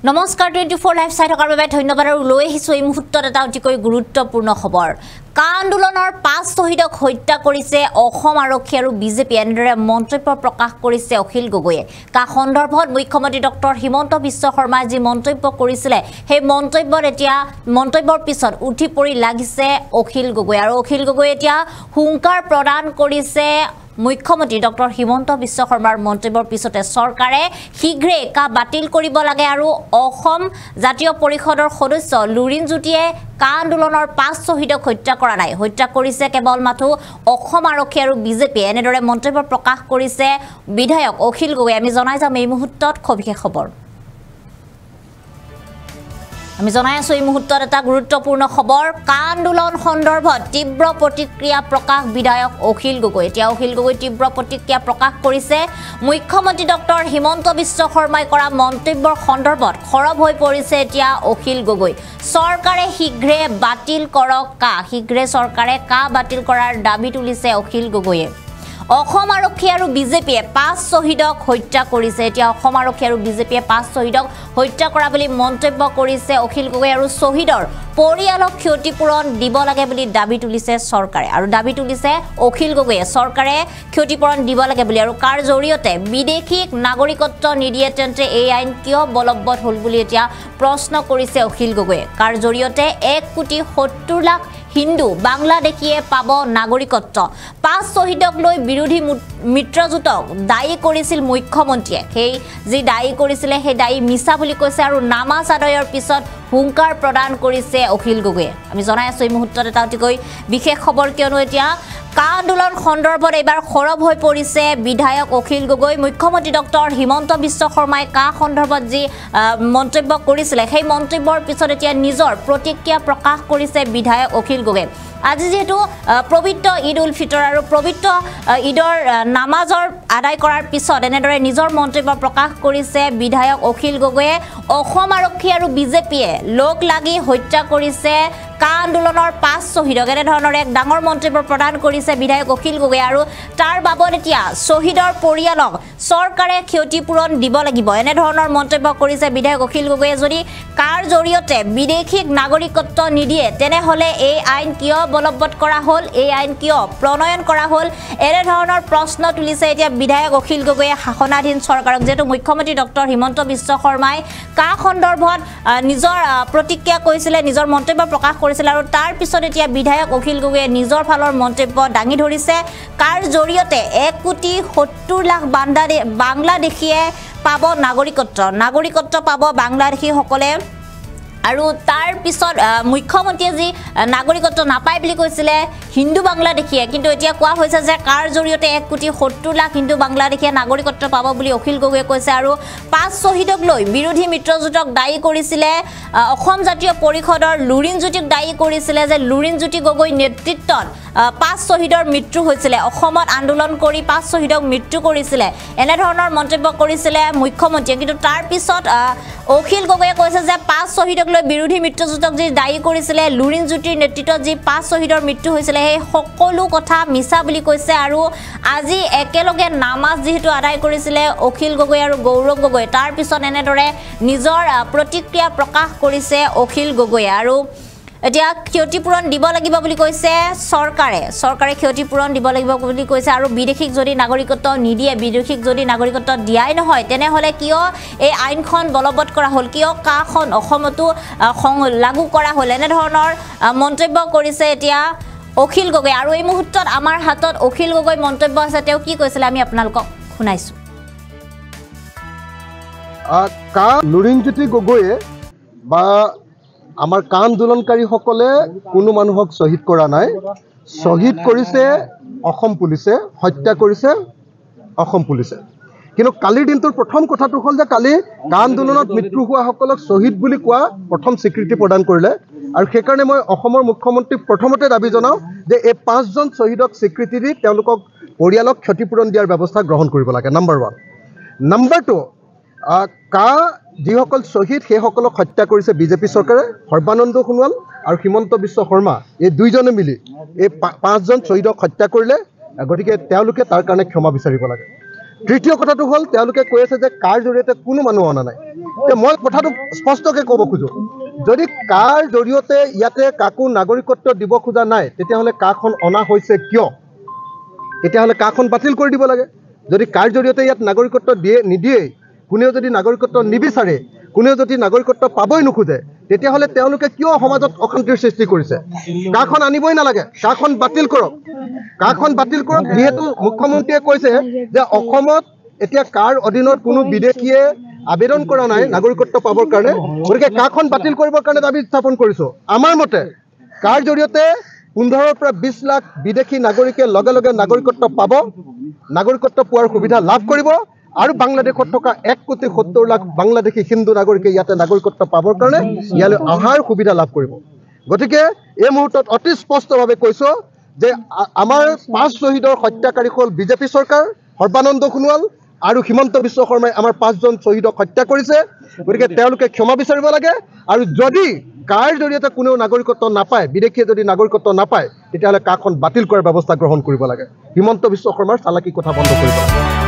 নমস্কাৰ 24 লাইভ চাই থকাৰ বাবে ধন্যবাদ আৰু লৈ আহিছো এই মুহূৰ্তত এটা অতিকৈ গুৰুত্বপূৰ্ণ খবৰ কা আন্দোলনৰ 5 শহীদক হত্যা কৰিছে অসম আৰক্ষী আৰু বিজেপি এনেদৰে মন্তব্য প্ৰকাশ কৰিছে অখিল গগৈয়ে কা সন্দৰ্ভত মুখ্যমন্ত্ৰী ডক্টৰ হিমন্ত বিশ্ব শৰ্মাই যি মন্তব্য কৰিছিলে সেই মন্তব্যৰ এতিয়া মন্তব্যৰ পিছত উঠি পৰি লাগিছে অখিল গগৈ আৰু অখিল গগৈ এতিয়া হুংকাৰ প্ৰদান কৰিছে মুখ্যমন্ত্ৰী ডক্টৰ হিমন্ত বিশ্ব শৰ্মাৰ মন্তব্যৰ পিছতে চৰকাৰে শীঘ্ৰে কা বাতিল কৰিব লাগে আৰু অসম জাতীয় পৰিষদৰ সদস্য লুৰিন জ্যোতিয়ে কা আন্দোলনৰ 5 শহীদক হত্যা কৰা নাই হত্যা কৰিছে কেৱল মাথো অসম আৰক্ষী আৰু বিজেপি এনেদৰে মন্তব্য প্ৰকাশ কৰিছে বিধায়ক অখিল গগৈ আমি জনাই যাম এই মুহূৰ্তত খবিকে খবৰ আমি জনাই আছো এই মুহূৰ্তত এটা গুৰুত্বপূৰ্ণ খবৰ কা আন্দোলন সন্দৰ্ভত তীব্ৰ প্ৰতিক্ৰিয়া প্ৰকাশ বিধায়ক অখিল গগৈ এতিয়া অখিল গগৈ তীব্ৰ প্ৰতিক্ৰিয়া প্ৰকাশ কৰিছে মুখ্যমন্ত্ৰী ডক্টৰ হিমন্ত বিশ্ব শৰ্মাই কৰা মন্তব্যৰ সন্দৰ্ভত খৰব হৈ পৰিছে এতিয়া অখিল গগৈ চৰকাৰে শীঘ্ৰে বাতিল কৰক কা শীঘ্ৰে চৰকাৰে কা বাতিল কৰাৰ দাবী তুলিছে অখিল গগৈয়ে অসম আৰক্ষী আৰু বিজেপিয়ে 5 শহীদক হত্যা কৰিছে এতিয়া অসম আৰক্ষী আৰু বিজেপিয়ে 5 শহীদক হত্যা কৰা বুলি মন্তব্য কৰিছে অখিল গগৈ আৰু শহীদৰ পৰিয়ালক ক্ষতিপূৰণ দিব লাগে বুলি দাবী তুলিছে চৰকাৰে আৰু দাবী তুলিছে অখিল গগৈয়ে চৰকাৰে ক্ষতিপূৰণ দিব লাগে বুলি আৰু কাৰ জৰিয়তে বিদেশীক নাগৰিকত্ব নিদিয়ে তেন্তে এই আইন কিয় বলবৎ হ'ল বুলি এতিয়া প্ৰশ্ন কৰিছে অখিল গগৈয়ে কাৰ জৰিয়তে 1,70,00,000 হিন্দু বাংলাদেশীয়ে পাব নাগৰিকত্ব 5 শহীদক লৈ বিৰোধী মিত্ৰজোটক দায়ী কৰিছিল মুখ্যমন্ত্ৰীয়ে সেই যি দায়ী কৰিছিলে সেই দায়ী মিছা বুলি কৈছে আৰু নামাজ আদায়ৰ পিছত হুংকাৰ প্ৰদান কৰিছে অখিল গগৈয়ে আমি জনাই আছো এই মুহূৰ্তত এটা অতিকৈ বিশেষ খবৰ কিয়নো এতিয়া কা আন্দোলন সন্দৰ্ভত এবাৰ খৰব হৈ পৰিছে বিধায়ক অখিল গগৈ মুখ্যমন্ত্ৰী ডক্টৰ হিমন্ত বিশ্ব শৰ্মাই কা সন্দৰ্ভত যি মন্তব্য কৰিছিলে সেই মন্তব্যৰ পিছত এতিয়া নিজৰ প্ৰতিক্ৰিয়া প্ৰকাশ কৰিছে বিধায়ক অখিল গগৈ আজি যেহেতু পবিত্ৰ ঈদ উল ফিতৰ আৰু পবিত্ৰ ঈদৰ নামাজৰ আদায় কৰাৰ পিছত এনেদৰে নিজৰ মন্তব্য প্ৰকাশ কৰিছে বিধায়ক অখিল গগৈয়ে অসম আৰক্ষী আৰু বিজেপিয়ে লোক লাগি হত্যা কৰিছে কা আন্দোলনৰ 5 শহীদক এনে ধৰণৰ এক ডাঙৰ মন্তব্য প্ৰদান কৰিছে বিধায়ক অখিল গগৈ আৰু তাৰ বাবদ এতিয়া শহীদৰ পৰিয়ালক চৰকাৰে ক্ষতিপূৰণ দিব লাগিব এনে ধৰণৰ মন্তব্য কৰিছে বিধায়ক অখিল গগৈয়ে যদি কাৰ জৰিয়তে বিদেশীক নাগৰিকত্ব নিদিয়ে তেনেহলে এই আইন কিয় বলবৎ কৰা হ'ল এই আইন কিয় প্ৰণয়ন কৰা হ'ল এনে ধৰণৰ প্ৰশ্ন তুলিছে এতিয়া বিধায়ক অখিল গগৈয়ে শাসনাধীন চৰকাৰক যেটো মুখ্যমন্ত্ৰী ডক্টৰ হিমন্ত বিশ্ব শৰ্মাই কা সন্দৰ্ভত নিজৰ প্ৰতিক্ৰিয়া কৈছিলে নিজৰ মন্তব্য প্ৰকাশ কৰিছিল আৰু তাৰ পিছত এতিয়া বিধায়ক অখিল গগৈয়ে নিজৰ ফালৰ মন্তব্য দাঙি ধৰিছে কাৰ জৰিয়তে 1,70,00,000 বাংলাদেশীয়ে পাব নাগৰিকত্ব পাব বাংলাদেশীসকলে আৰু তাৰ পিছত মুখ্যমন্ত্ৰীয়ে যি নাগৰিকত্ব নাপায় বুলি কৈছিলে হিন্দু বাংলাদেশীয়ে কিন্তু এতিয়া কোৱা হৈছে যে কাৰ জৰিয়তে 1,70,00,000 হিন্দু বাংলাদেশীয়ে নাগৰিকত্ব পাব বুলি অখিল গগৈয়ে কৈছে আৰু 5 শহীদক লৈ বিৰোধী মিত্ৰজোটক দায়ী কৰিছিলে অসম জাতীয় পৰিষদৰ লুৰিন জ্যোতিক দায়ী কৰিছিলে যে লুৰিন জ্যোতি গগৈ নেতৃত্বত 5 শহীদৰ মৃত্যু হৈছিলে অসমত আন্দোলন কৰি 5 শহীদক মৃত্যু কৰিছিলে এনে ধৰণৰ মন্তব্য কৰিছিলে মুখ্যমন্ত্ৰীয়ে কিন্তু তাৰ পিছত অখিল গগৈয়ে কৈছে যে 5 শহীদক লৈ বিৰোধী মিত্ৰজোটক যি দায়ী কৰিছিলে লুৰিন জ্যোতিৰ নেতৃত্বত যি 5 শহীদৰ মৃত্যু হৈছিলে সেই সকলো কথা মিছা বুলি কৈছে আৰু আজি একেলগে নামাজ যেহেতু আদায় কৰিছিলে অখিল গগৈ আৰু গৌৰৱ গগৈ তাৰ পিছত এনেদৰে নিজৰ প্ৰতিক্ৰিয়া প্ৰকাশ কৰিছে অখিল গগৈয়ে আৰু এতিয়া ক্ষতিপূৰণ দিব লাগিব বুলি কৈছে চৰকাৰে ক্ষতিপূৰণ দিব লাগিব বুলি কৈছে আৰু বিদেশীক যদি নাগৰিকত্ব নিদিয়ে বিদেশীক যদি নাগৰিকত্ব দিয়াই নহয় তেনেহলে কিয় এই আইনখন বলবৎ কৰা হ'ল কিয় কাখন অসমতো লাগু কৰা হ'ল এনে ধৰণৰ মন্তব্য কৰিছে এতিয়া অখিল গগৈ আৰু এই মুহূৰ্তত আমাৰ হাতত অখিল গগৈ মন্তব্য আছে তেওঁ কি কৈছিল আমি আপোনালোকক শুনাইছো কা লুৰিন জ্যোতি গগৈয়ে বা আমাৰ কা আন্দোলনকাৰীসকলে কোনো মানুহক শ্বহীদ কৰা নাই শ্বহীদ কৰিছে অসম পুলিচে হত্যা কৰিছে অসম পুলিচে কিন্তু কালিৰ দিনটোৰ প্ৰথম কথাটো হ'ল যে কালি কা আন্দোলনত মৃত্যু হোৱাসকলক শ্বহীদ বুলি কোৱা প্ৰথম স্বীকৃতি প্ৰদান কৰিলে আৰু সেইকাৰণে মই অসমৰ মুখ্যমন্ত্ৰীক প্ৰথমতে দাবী জনাওঁ যে এই 5 জন শ্বহীদক স্বীকৃতি দি তেওঁলোকক পৰিয়ালক ক্ষতিপূৰণ দিয়াৰ ব্যৱস্থা গ্ৰহণ কৰিব লাগে নাম্বাৰ 1 নাম্বাৰ 2 কা যিসকল শ্বহীদ সেইসকলক হত্যা কৰিছে বিজেপি চৰকাৰে সৰ্বানন্দ সোণোৱাল আৰু হিমন্ত বিশ্ব শৰ্মা এই দুইজনে মিলি এই 5 জন শ্বহীদক হত্যা কৰিলে গতিকে তেওঁলোকে তাৰ কাৰণে ক্ষমা বিচাৰিব লাগে তৃতীয় কথাটো হ'ল তেওঁলোকে কৈ আছে যে কাৰ জৰিয়তে কোনো মানুহ অনা নাই। মই কথাটো স্পষ্টকৈ ক'ব খোজোঁ, যদি কাৰ জৰিয়তে ইয়াতে কাকো নাগৰিকত্ব দিব খোজা নাই তেতিয়াহ'লে কাখন অনা হৈছে কিয়? তেতিয়াহ'লে কাখন বাতিল কৰি দিব লাগে। যদি কাৰ জৰিয়তে ইয়াত নাগৰিকত্ব নিদিয়েই, কোনেও যদি নাগৰিকত্ব নিবিচাৰে, কোনেও যদি নাগৰিকত্ব পাবই নোখোজে, তেতিয়াহ'লে তেওঁলোকে কিয় সমাজত অশান্তিৰ সৃষ্টি কৰিছে? কাখন আনিবই নালাগে, কাখন বাতিল কৰক, কাখন বাতিল কৰক। যিহেতু মুখ্যমন্ত্ৰীয়ে কৈছে যে অসমত এতিয়া কাৰ অধীনত কোনো বিদেশীয়ে আবেদন কৰা নাই নাগৰিকত্ব পাবৰ কাৰণে, গতিকে কাখন বাতিল কৰিবৰ কাৰণে দাবী উত্থাপন কৰিছোঁ। আমাৰ মতে কাৰ জৰিয়তে 15 পৰা 20 লাখ বিদেশী নাগৰিকে লগে লগে নাগৰিকত্ব পাব, নাগৰিকত্ব পোৱাৰ সুবিধা লাভ কৰিব, আৰু বাংলাদেশত থকা 1,70,00,000 লাখ বাংলাদেশী হিন্দু নাগৰিকে ইয়াতে নাগৰিকত্ব পাবৰ কাৰণে ইয়ালৈ অহাৰ সুবিধা লাভ কৰিব। গতিকে এই মুহূৰ্তত অতি স্পষ্টভাৱে কৈছোঁ যে আমাৰ 5 শ্বহীদৰ হত্যাকাৰী হ'ল বিজেপি চৰকাৰ, সৰ্বানন্দ সোণোৱাল আৰু হিমন্ত বিশ্ব শৰ্মাই আমাৰ 5জন শ্বহীদক হত্যা কৰিছে। গতিকে তেওঁলোকে ক্ষমা বিচাৰিব লাগে, আৰু যদি কাৰ জৰিয়তে কোনেও নাগৰিকত্ব নাপায়, বিদেশীয়ে যদি নাগৰিকত্ব নাপায়, তেতিয়াহ'লে কাখন বাতিল কৰাৰ ব্যৱস্থা গ্ৰহণ কৰিব লাগে। হিমন্ত বিশ্ব শৰ্মাৰ চালাকি কথা বন্ধ কৰিব লাগে।